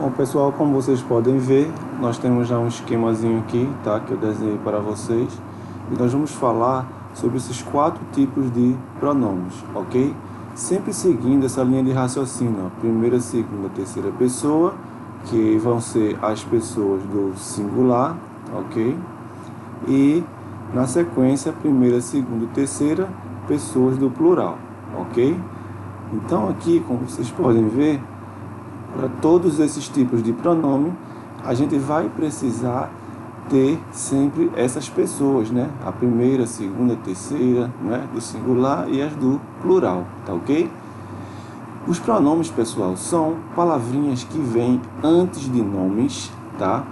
Bom, pessoal, como vocês podem ver, nós temos já um esquemazinho aqui, tá? Que eu desenhei para vocês. E nós vamos falar sobre esses 4 tipos de pronomes, ok? Sempre seguindo essa linha de raciocínio, ó. Primeira, segunda, terceira pessoa, que vão ser as pessoas do singular, ok? E, na sequência, primeira, segunda e terceira, pessoas do plural, ok? Então, aqui, como vocês podem ver, para todos esses tipos de pronome, a gente vai precisar ter sempre essas pessoas, né? A primeira, segunda, terceira, né? Do singular e as do plural, tá ok? Os pronomes, pessoal, são palavrinhas que vêm antes de nomes, tá?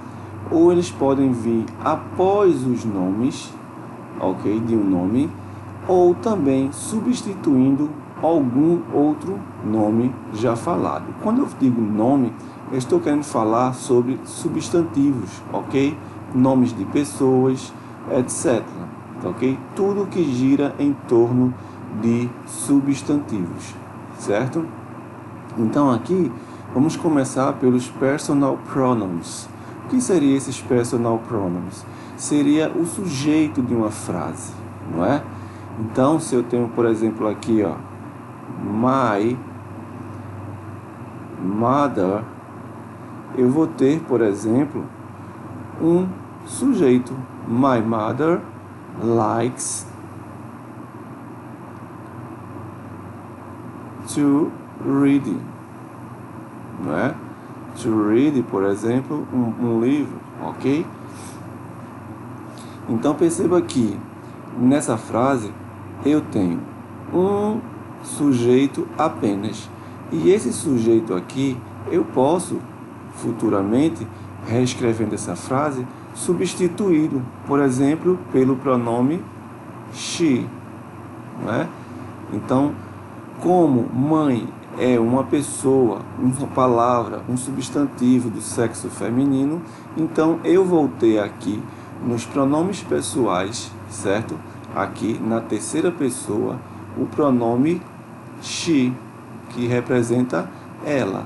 Ou eles podem vir após os nomes, ok? De um nome, ou também substituindo algum outro nome já falado. Quando eu digo nome, eu estou querendo falar sobre substantivos, ok? Nomes de pessoas, etc. Ok? Tudo que gira em torno de substantivos, certo? Então aqui vamos começar pelos personal pronouns. O que seriam esses personal pronouns? Seria o sujeito de uma frase, não é? Então, se eu tenho, por exemplo, aqui, ó, my mother, eu vou ter, por exemplo, um sujeito. My mother likes to read, não é? To read, por exemplo, um livro, ok? Então perceba que nessa frase eu tenho um sujeito apenas. E esse sujeito aqui eu posso futuramente, reescrevendo essa frase, substituí-lo, por exemplo, pelo pronome she, não é? Então, como mãe é uma pessoa, uma palavra, um substantivo do sexo feminino, então eu vou ter aqui nos pronomes pessoais, certo? Aqui na terceira pessoa, o pronome she, que representa ela,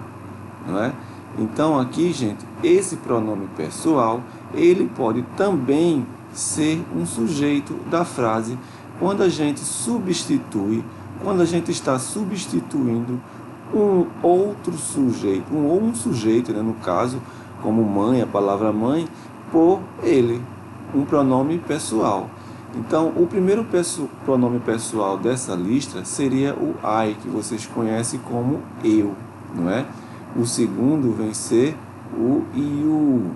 não é? Então aqui, gente, esse pronome pessoal, ele pode também ser um sujeito da frase quando a gente substitui, quando a gente está substituindo um outro sujeito, um sujeito, né, no caso, como mãe, a palavra mãe, por ele, um pronome pessoal. Então, o primeiro pronome pessoal dessa lista seria o I, que vocês conhecem como eu, não é? O segundo vem ser o you,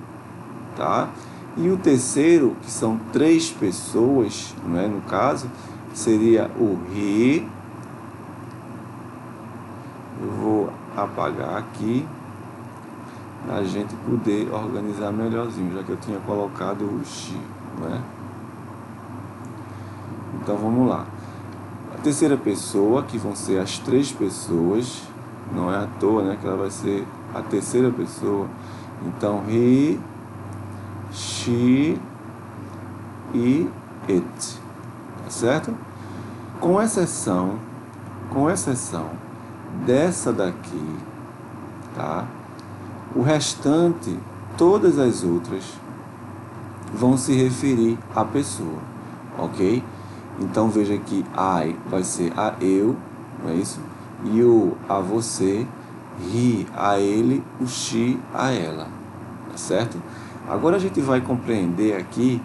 tá? E o terceiro, que são 3 pessoas, não é? No caso, seria o he. Eu vou apagar aqui para a gente poder organizar melhorzinho, já que eu tinha colocado o she, não é? Então vamos lá. A terceira pessoa, que vão ser as 3 pessoas, não é à toa, né, que ela vai ser a terceira pessoa. Então he, she e it, tá certo? Com exceção dessa daqui, tá? O restante, todas as outras, vão se referir à pessoa, ok? Então veja que I vai ser a eu, não é isso? You a você, he a ele, o she a ela, tá certo? Agora a gente vai compreender aqui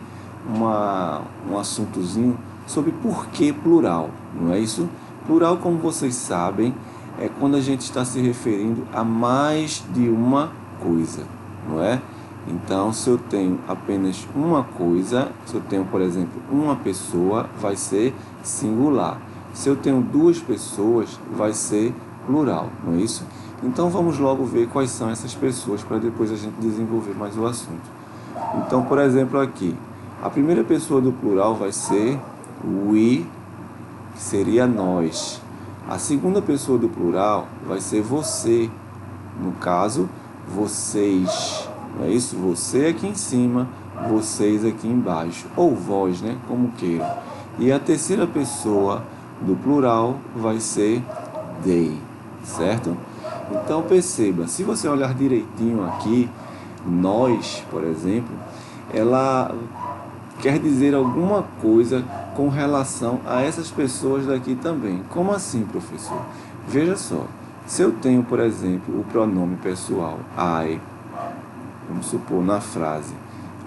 um assuntozinho sobre por que plural, não é isso? Plural, como vocês sabem, é quando a gente está se referindo a mais de uma coisa, não é? Então, se eu tenho apenas uma coisa, se eu tenho, por exemplo, uma pessoa, vai ser singular. Se eu tenho 2 pessoas, vai ser plural, não é isso? Então, vamos logo ver quais são essas pessoas, para depois a gente desenvolver mais o assunto. Então, por exemplo, aqui, a primeira pessoa do plural vai ser we, que seria nós. A segunda pessoa do plural vai ser você, no caso, vocês. Não é isso? Você aqui em cima, vocês aqui embaixo. Ou vós, né? Como queiram. E a terceira pessoa do plural vai ser they, certo? Então perceba, se você olhar direitinho aqui, nós, por exemplo, ela quer dizer alguma coisa com relação a essas pessoas daqui também. Como assim, professor? Veja só, se eu tenho, por exemplo, o pronome pessoal I, vamos supor na frase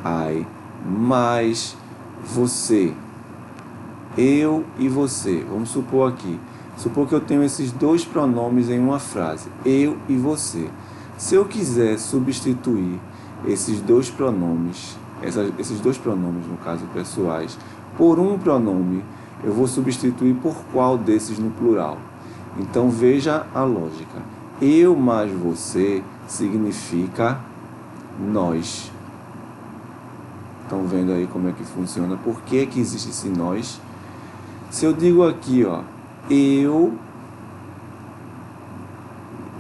I, mais você, eu e você, vamos supor aqui. Supor que eu tenho esses dois pronomes em uma frase, eu e você. Se eu quiser substituir esses dois pronomes, no caso pessoais, por um pronome, eu vou substituir por qual desses no plural? Então veja a lógica. Eu mais você significa nós. Estão vendo aí como é que funciona? Por que existe esse nós? Se eu digo aqui, ó, eu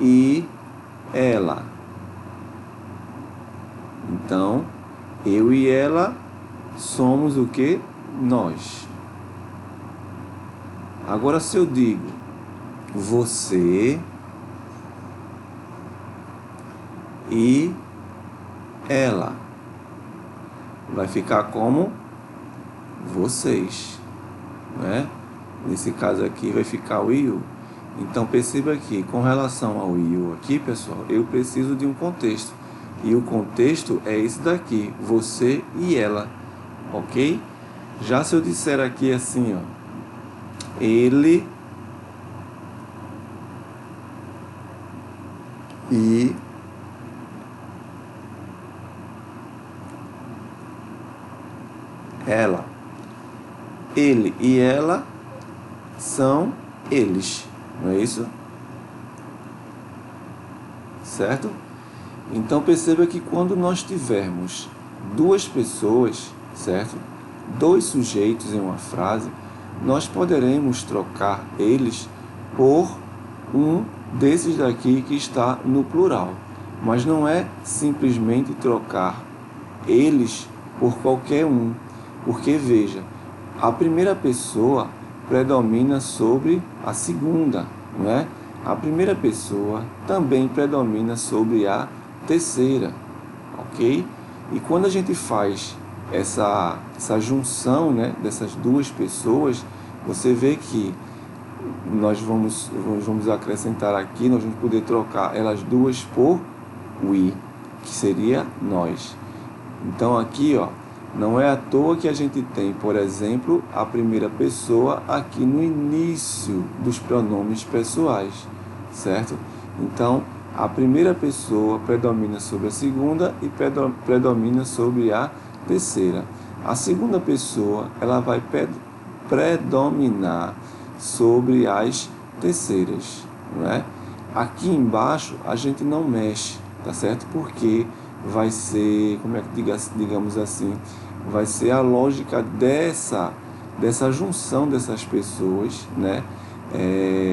e ela. Então, eu e ela somos o que? Nós. Agora, se eu digo você e ela, vai ficar como vocês, né? Nesse caso aqui vai ficar o you. Então perceba que com relação ao you aqui, pessoal, eu preciso de um contexto. E o contexto é esse daqui, você e ela, ok? Já se eu disser aqui assim, ó, ele e ela. Ele e ela são eles, não é isso? Certo? Então perceba que quando nós tivermos duas pessoas, certo? Dois sujeitos em uma frase, nós poderemos trocar eles por um desses daqui que está no plural. Mas não é simplesmente trocar eles por qualquer um, porque veja, a primeira pessoa predomina sobre a segunda, não é? A primeira pessoa também predomina sobre a terceira, ok? E quando a gente faz essa junção, né, dessas duas pessoas, você vê que nós vamos acrescentar aqui, nós vamos poder trocar elas duas por we, que seria nós. Então aqui, ó, não é à toa que a gente tem, por exemplo, a primeira pessoa aqui no início dos pronomes pessoais, certo? Então, a primeira pessoa predomina sobre a segunda e predomina sobre a terceira. A segunda pessoa, ela vai predominar sobre as terceiras, não é? Aqui embaixo a gente não mexe, tá certo? Porque vai ser, como é que digamos assim, vai ser a lógica dessa junção dessas pessoas, né?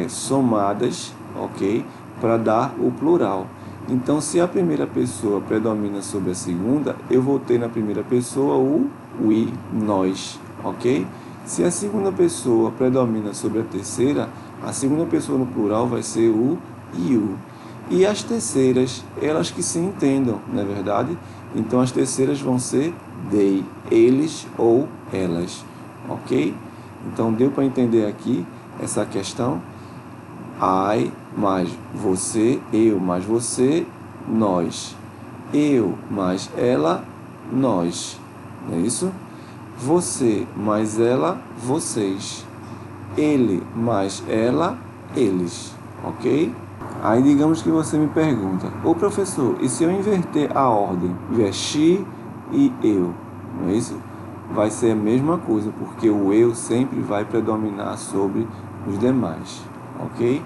Somadas, ok? Para dar o plural. Então, se a primeira pessoa predomina sobre a segunda, eu vou ter na primeira pessoa o we, nós, ok? Se a segunda pessoa predomina sobre a terceira, a segunda pessoa no plural vai ser o you. E as terceiras, elas que se entendam, não é verdade? Então, as terceiras vão ser they, eles ou elas, ok? Então, deu para entender aqui essa questão? I mais você, eu mais você, nós. Eu mais ela, nós. Não é isso? Você mais ela, vocês. Ele mais ela, eles. Ok? Aí digamos que você me pergunta, ô professor, e se eu inverter a ordem, vier she e eu? Não é isso? Vai ser a mesma coisa, porque o eu sempre vai predominar sobre os demais. Ok?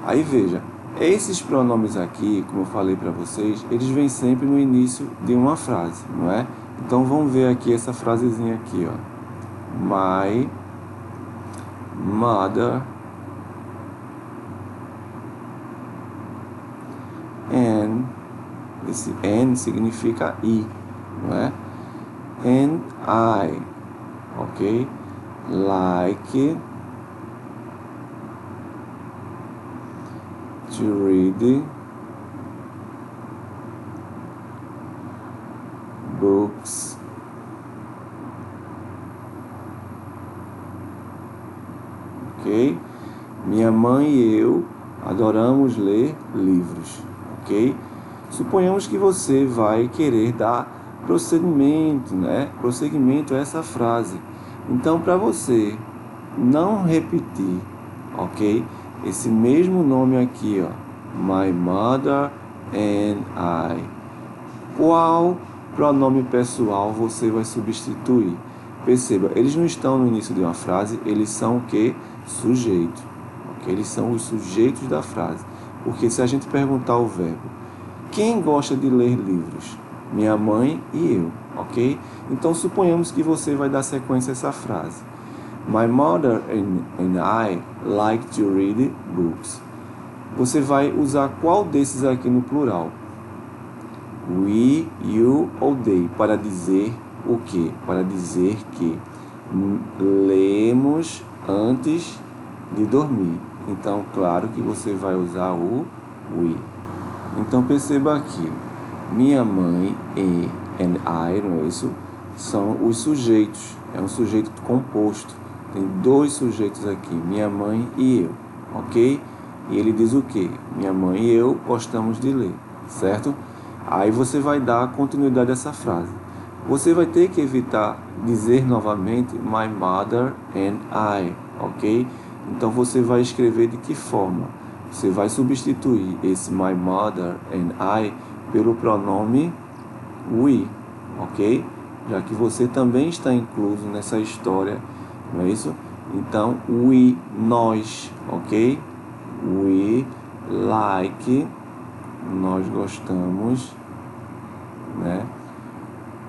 Aí veja, esses pronomes aqui, como eu falei para vocês, eles vêm sempre no início de uma frase, não é? Então vamos ver aqui essa frasezinha aqui, ó. My mother and, esse and significa e, não é? And I, ok? Like to read books. Ok? Minha mãe e eu adoramos ler livros. Ok? Suponhamos que você vai querer dar prosseguimento a essa frase. Então, para você não repetir, ok? Esse mesmo nome aqui, ó, my mother and I. Qual pronome pessoal você vai substituir? Perceba, eles não estão no início de uma frase, eles são o que? Sujeito. Okay? Eles são os sujeitos da frase. Porque se a gente perguntar o verbo, quem gosta de ler livros? Minha mãe e eu, ok? Então, suponhamos que você vai dar sequência a essa frase. My mother and I like to read books. Você vai usar qual desses aqui no plural? We, you ou they, para dizer o quê? Para dizer que lemos antes de dormir. Então, claro que você vai usar o we. Então, perceba aqui, minha mãe e and I, não é isso? São os sujeitos, é um sujeito composto. Tem dois sujeitos aqui, minha mãe e eu, ok? E ele diz o quê? Minha mãe e eu gostamos de ler, certo? Aí você vai dar continuidade a essa frase. Você vai ter que evitar dizer novamente my mother and I, ok? Então você vai escrever de que forma? Você vai substituir esse my mother and I pelo pronome we, ok? Já que você também está incluso nessa história, não é isso? Então, we, nós, ok? We like, nós gostamos, né?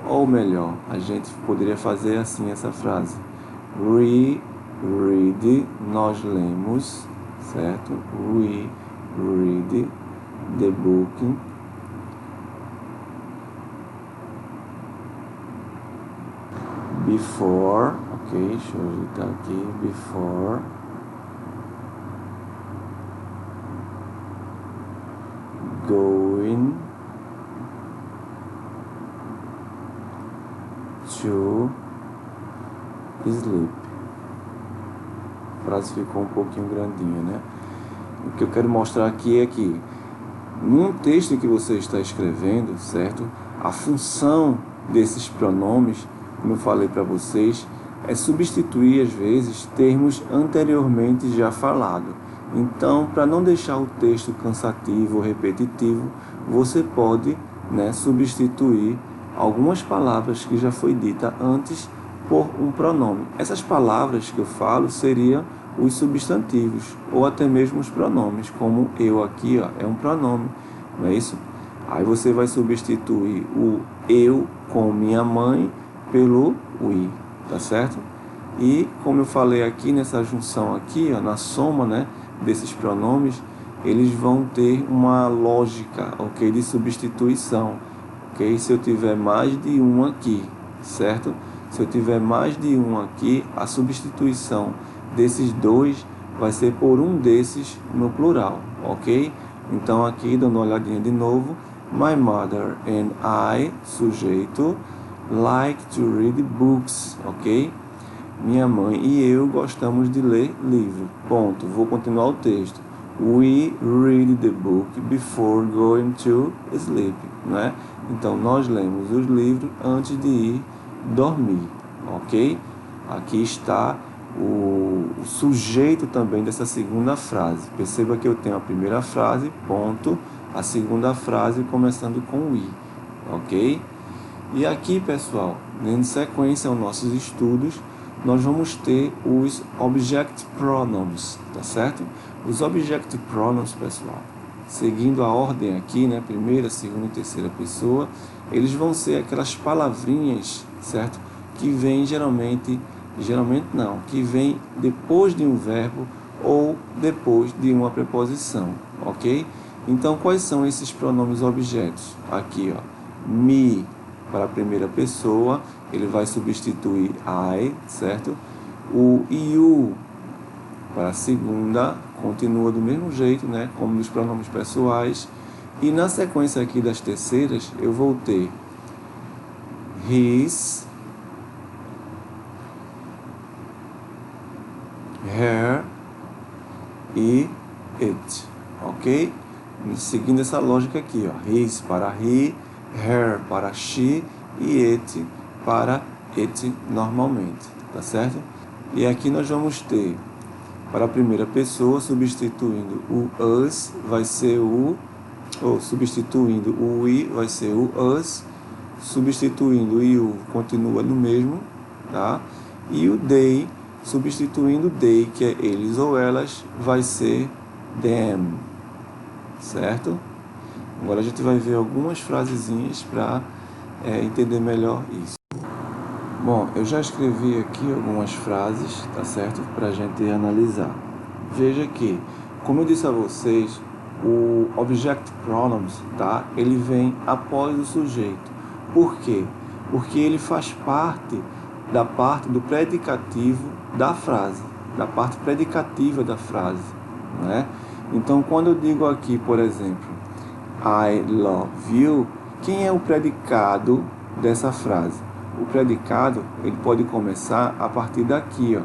Ou melhor, a gente poderia fazer assim essa frase. We read, nós lemos, certo? We read the book before, ok, deixa eu ajeitar aqui, before going to sleep. A frase ficou um pouquinho grandinha, né? O que eu quero mostrar aqui é que num texto que você está escrevendo, certo? A função desses pronomes, como eu falei para vocês, é substituir às vezes termos anteriormente já falados. Então, para não deixar o texto cansativo ou repetitivo, você pode, substituir algumas palavras que já foi dita antes por um pronome. Essas palavras que eu falo seriam os substantivos ou até mesmo os pronomes, como eu aqui, ó, é um pronome, não é isso? Aí você vai substituir o eu com minha mãe pelo we, tá certo? E como eu falei aqui nessa junção aqui, ó, na soma, desses pronomes, eles vão ter uma lógica, ok, de substituição, ok? Se eu tiver mais de um aqui, certo? Se eu tiver mais de um aqui, a substituição desses dois vai ser por um desses no plural, ok? Então aqui, dando uma olhadinha de novo, my mother and I, sujeito, like to read books, ok? Minha mãe e eu gostamos de ler livro. Ponto. Vou continuar o texto. We read the book before going to sleep, né? Então nós lemos os livros antes de ir dormir, ok? Aqui está o sujeito também dessa segunda frase. Perceba que eu tenho a primeira frase, ponto, a segunda frase começando com we, ok? E aqui, pessoal, dando sequência aos nossos estudos, nós vamos ter os object pronouns, tá certo? Os object pronouns, pessoal, seguindo a ordem aqui, primeira, segunda e terceira pessoa, eles vão ser aquelas palavrinhas, certo? Que vêm geralmente não, que vem depois de um verbo ou depois de uma preposição, ok? Então, quais são esses pronomes objetos? Aqui, ó, me, para a primeira pessoa, ele vai substituir I, certo? O you para a segunda, continua do mesmo jeito, né, como nos pronomes pessoais. E na sequência aqui das terceiras, eu vou ter his, her e it, ok? Seguindo essa lógica aqui, ó, his para he, her para she e it para it normalmente, tá certo? E aqui nós vamos ter, para a primeira pessoa, substituindo o us, vai ser o, ou substituindo o we, vai ser o us, substituindo o you, continua no mesmo, tá? E o they, substituindo they, que é eles ou elas, vai ser them, certo? Agora a gente vai ver algumas frasezinhas para entender melhor isso. Bom, eu já escrevi aqui algumas frases, tá certo? Para a gente analisar. Veja que, como eu disse a vocês, o object pronouns, tá? Ele vem após o sujeito. Por quê? Porque ele faz parte do predicativo da frase, da parte predicativa da frase, né? Então, quando eu digo aqui, por exemplo, I love you, quem é o predicado dessa frase? O predicado, ele pode começar a partir daqui, ó,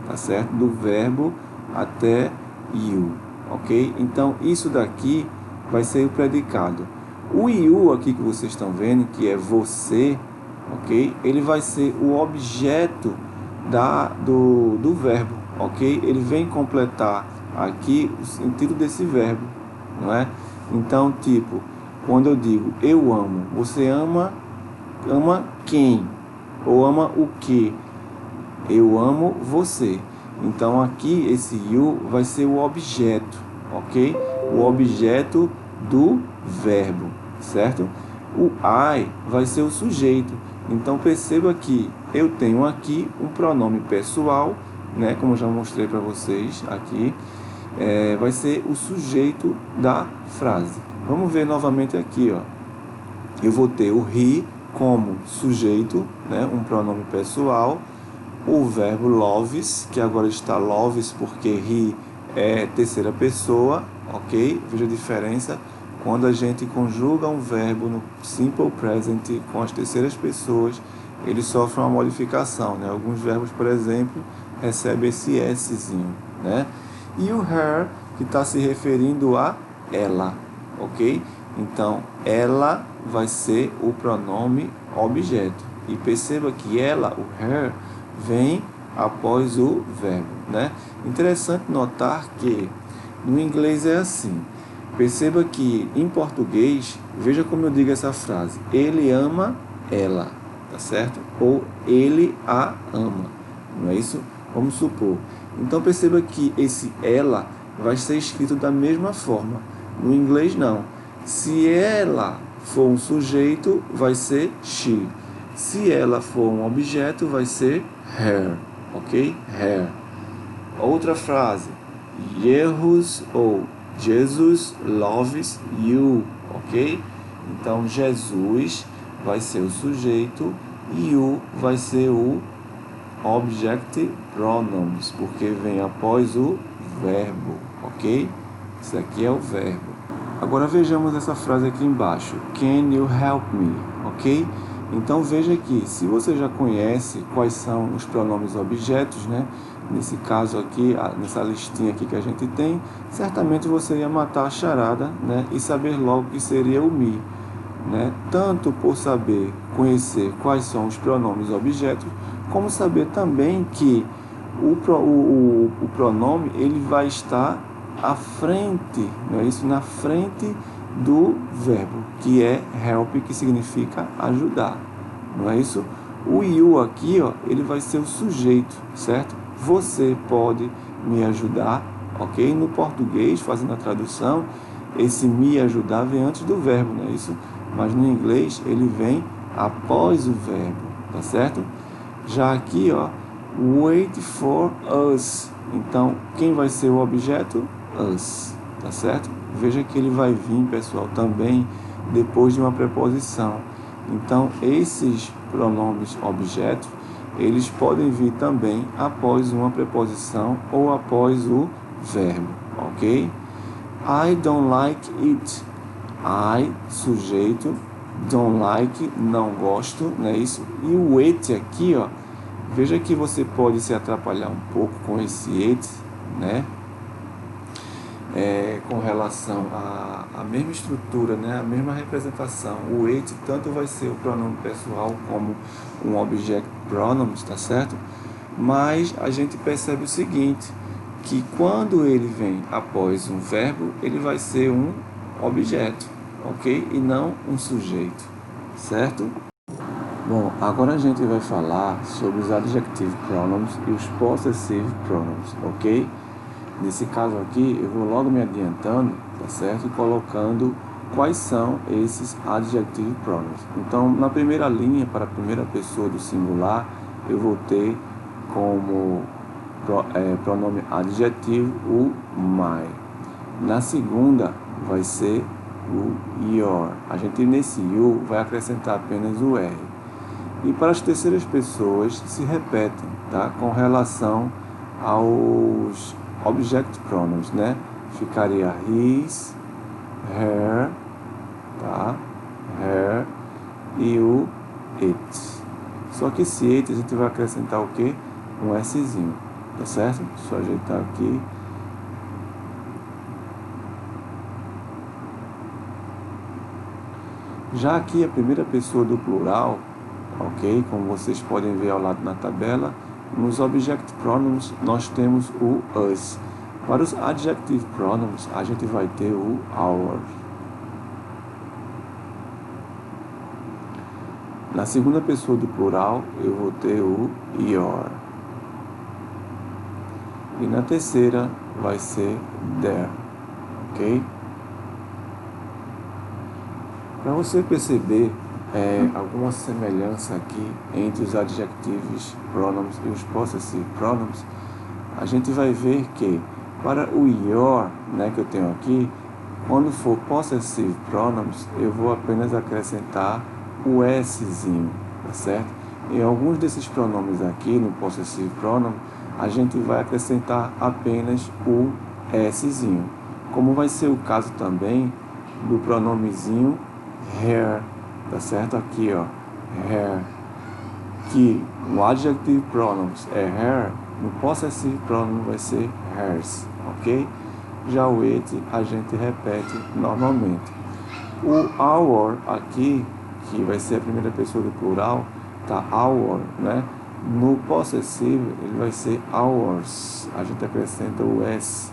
tá certo? Do verbo até you, ok? Então, isso daqui vai ser o predicado. O you aqui que vocês estão vendo, que é você, ok? Ele vai ser o objeto do verbo, ok? Ele vem completar aqui o sentido desse verbo, não é? Então, tipo, quando eu digo eu amo, você ama quem? Ou ama o que? Eu amo você. Então aqui esse you vai ser o objeto, ok? O objeto do verbo, certo? O I vai ser o sujeito. Então perceba que eu tenho aqui um pronome pessoal, né? Como eu já mostrei para vocês aqui, vai ser o sujeito da frase. Vamos ver novamente aqui, ó. Eu vou ter o he como sujeito, né, um pronome pessoal, o verbo loves, que agora está loves porque he é terceira pessoa, ok? Veja a diferença quando a gente conjuga um verbo no simple present com as terceiras pessoas, ele sofre uma modificação, né? Alguns verbos, por exemplo, recebem esse szinho, né? E o her, que está se referindo a ela, ok? Então, ela vai ser o pronome objeto. E perceba que ela, o her, vem após o verbo, né? Interessante notar que no inglês é assim. Perceba que em português, veja como eu digo essa frase. Ele ama ela, tá certo? Ou ele a ama, não é isso? Vamos supor. Então, perceba que esse ela vai ser escrito da mesma forma. No inglês, não. Se ela for um sujeito, vai ser she. Se ela for um objeto, vai ser her, ok? Her. Outra frase. Jesus ou Jesus loves you, ok? Então, Jesus vai ser o sujeito e you vai ser o object pronouns, porque vem após o verbo, ok? Isso aqui é o verbo. Agora vejamos essa frase aqui embaixo. Can you help me? Ok? Então veja aqui, se você já conhece quais são os pronomes objetos, né? Nesse caso aqui, nessa listinha aqui que a gente tem, certamente você ia matar a charada, né? E saber logo que seria o me, né? Tanto por saber, conhecer quais são os pronomes objetos, como saber também que o pronome ele vai estar à frente, não é isso? Na frente do verbo, que é help, que significa ajudar, não é isso? O you aqui, ó, ele vai ser o sujeito, certo? Você pode me ajudar, ok? No português, fazendo a tradução, esse me ajudar vem antes do verbo, não é isso? Mas no inglês ele vem após o verbo, tá certo? Já aqui, ó, wait for us. Então, quem vai ser o objeto? Us, tá certo? Veja que ele vai vir, pessoal, também depois de uma preposição. Então, esses pronomes objetos, eles podem vir também após uma preposição ou após o verbo, ok? I don't like it. I, sujeito, don't like, não gosto, não é isso? E o it aqui, ó, veja que você pode se atrapalhar um pouco com esse it, né? Com relação à mesma estrutura, né? A mesma representação. O it tanto vai ser o pronome pessoal como um object pronoun, tá certo? Mas a gente percebe o seguinte, que quando ele vem após um verbo, ele vai ser um objeto, ok? E não um sujeito, certo? Bom, agora a gente vai falar sobre os adjective pronouns e os possessive pronouns, ok? Nesse caso aqui, eu vou logo me adiantando, tá certo? E colocando quais são esses adjective pronouns. Então, na primeira linha, para a primeira pessoa do singular, eu vou ter como pronome adjetivo o my. Na segunda, vai ser o your. A gente nesse you vai acrescentar apenas o R. E para as terceiras pessoas se repetem, tá? Com relação aos object pronouns, né? Ficaria his, her, tá? Her e o it. Só que esse it a gente vai acrescentar o quê? Um Szinho, tá certo? Só ajeitar aqui. Já aqui a primeira pessoa do plural, ok? Como vocês podem ver ao lado na tabela, nos object pronouns nós temos o us. Para os adjective pronouns a gente vai ter o our. Na segunda pessoa do plural eu vou ter o your. E na terceira vai ser their, ok? Para você perceber alguma semelhança aqui entre os adjectives pronouns e os possessive pronouns, a gente vai ver que para o your, né, que eu tenho aqui, quando for possessive pronouns, eu vou apenas acrescentar o Szinho, tá certo? Em alguns desses pronomes aqui, no possessive pronoun, a gente vai acrescentar apenas o Szinho, como vai ser o caso também do pronomezinho her, tá certo? Aqui, ó, her, que no adjective pronouns é her, no possessive pronoun vai ser hers, ok? Já o it a gente repete normalmente. O our aqui, que vai ser a primeira pessoa do plural, tá our, né? No possessive ele vai ser ours, a gente acrescenta o s.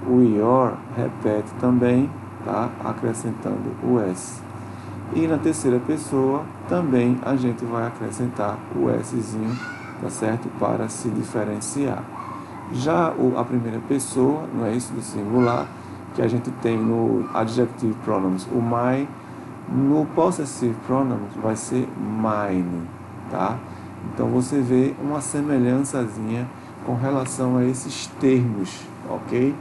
O your repete também, tá? Acrescentando o s. E na terceira pessoa também a gente vai acrescentar o Szinho, tá certo? Para se diferenciar. Já a primeira pessoa, não é isso, do singular, que a gente tem no adjective pronouns o my, no possessive pronouns vai ser mine, tá? Então você vê uma semelhançazinha com relação a esses termos, ok?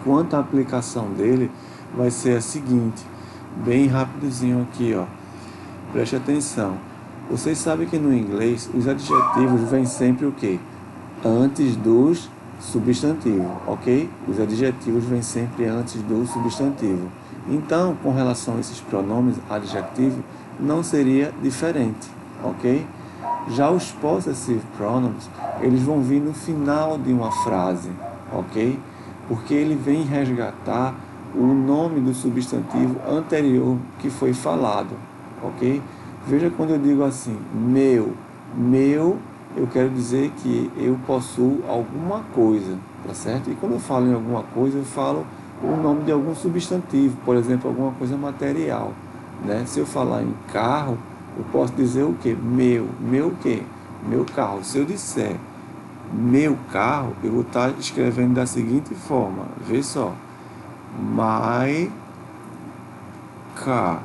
Quanto à aplicação dele, vai ser a seguinte, bem rapidozinho aqui, ó. Preste atenção. Vocês sabem que no inglês os adjetivos vêm sempre o quê? Antes dos substantivos, ok? Os adjetivos vêm sempre antes do substantivo. Então, com relação a esses pronomes adjetivos, não seria diferente, ok? Já os possessive pronouns, eles vão vir no final de uma frase, ok? Porque ele vem resgatar o nome do substantivo anterior que foi falado, ok? Veja quando eu digo assim, meu, eu quero dizer que eu possuo alguma coisa, tá certo? E quando eu falo em alguma coisa, eu falo o nome de algum substantivo, por exemplo, alguma coisa material, né? Se eu falar em carro, eu posso dizer o quê? Meu o quê? Meu carro. Se eu disser meu carro, eu vou estar escrevendo da seguinte forma, vê só, my car.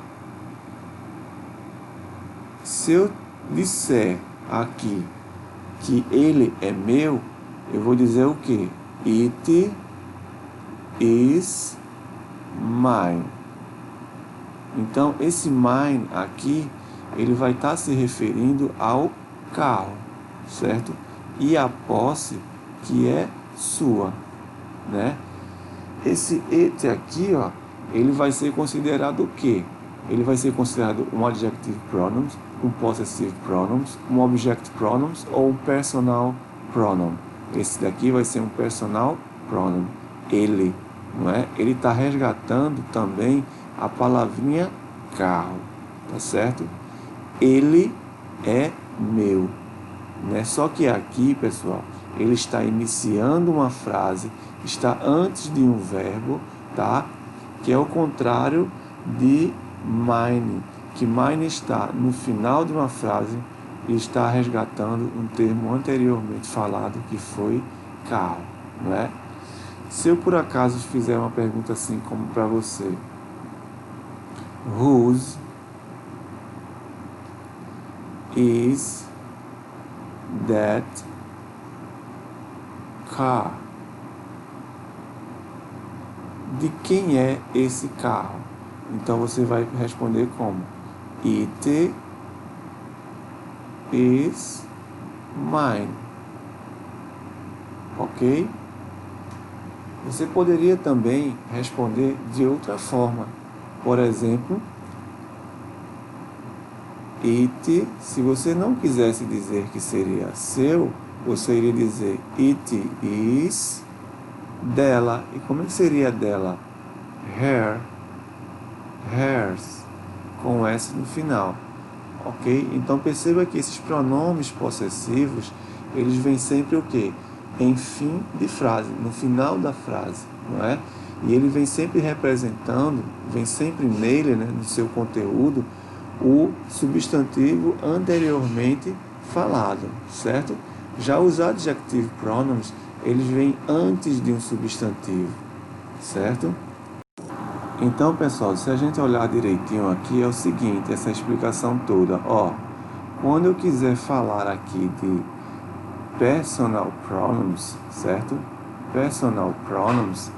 Se eu disser aqui que ele é meu, eu vou dizer o quê? It is mine. Então, esse mine aqui, ele vai estar se referindo ao carro, certo? E a posse, que é sua, né? Esse it aqui, ó, ele vai ser considerado o quê? Ele vai ser considerado um adjective pronouns, um possessive pronouns, um object pronouns ou um personal pronoun. Esse daqui vai ser um personal pronoun. Ele, não é? Ele está resgatando também a palavrinha carro, tá certo? Ele é meu, né? Só que aqui, pessoal, ele está iniciando uma frase, está antes de um verbo, tá? Que é o contrário de mine, que mine está no final de uma frase e está resgatando um termo anteriormente falado que foi carro, não é? Se eu por acaso fizer uma pergunta assim como para você, whose is that car? De quem é esse carro? Então você vai responder como? It is mine. Ok? Você poderia também responder de outra forma. Por exemplo, it, se você não quisesse dizer que seria seu, você iria dizer it is dela. E como é que seria dela? Her, hers, com S no final. Ok? Então perceba que esses pronomes possessivos, eles vêm sempre o quê? Em fim de frase, no final da frase, não é? E ele vem sempre representando, vem sempre nele, né, no seu conteúdo, o substantivo anteriormente falado, certo? Já os adjective pronouns, eles vêm antes de um substantivo, certo? Então, pessoal, se a gente olhar direitinho aqui, é o seguinte, essa explicação toda, ó, quando eu quiser falar aqui de personal pronouns, certo? Personal pronouns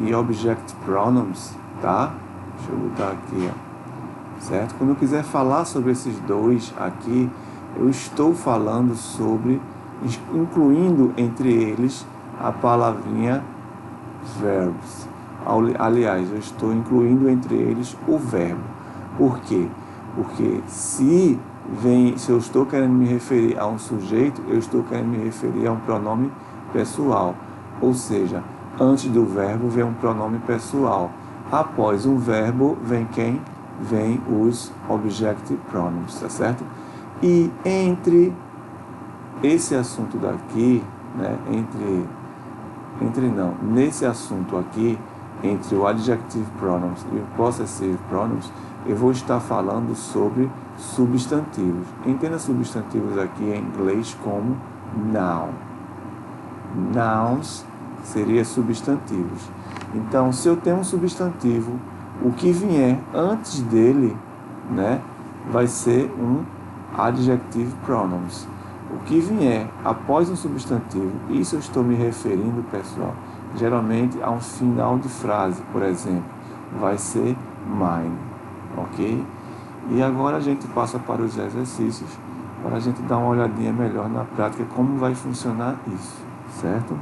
e object pronouns, tá? Deixa eu botar aqui, ó, certo? Quando eu quiser falar sobre esses dois aqui, eu estou falando sobre, incluindo entre eles a palavrinha verbs. Aliás, eu estou incluindo entre eles o verbo. Por quê? Porque se eu estou querendo me referir a um sujeito, eu estou querendo me referir a um pronome pessoal. Ou seja, antes do verbo vem um pronome pessoal. Após um verbo vem quem? Vem os object pronouns, tá certo? E entre esse assunto daqui, né, nesse assunto aqui, entre o adjective pronouns e o possessive pronouns, eu vou estar falando sobre substantivos. Entenda substantivos aqui em inglês como noun. Nouns seria substantivos. Então, se eu tenho um substantivo, o que vier antes dele, né, vai ser um adjective pronouns. O que vier após um substantivo, isso eu estou me referindo, pessoal, geralmente a um final de frase, por exemplo, vai ser mine, ok? E agora a gente passa para os exercícios, para a gente dar uma olhadinha melhor na prática como vai funcionar isso, certo?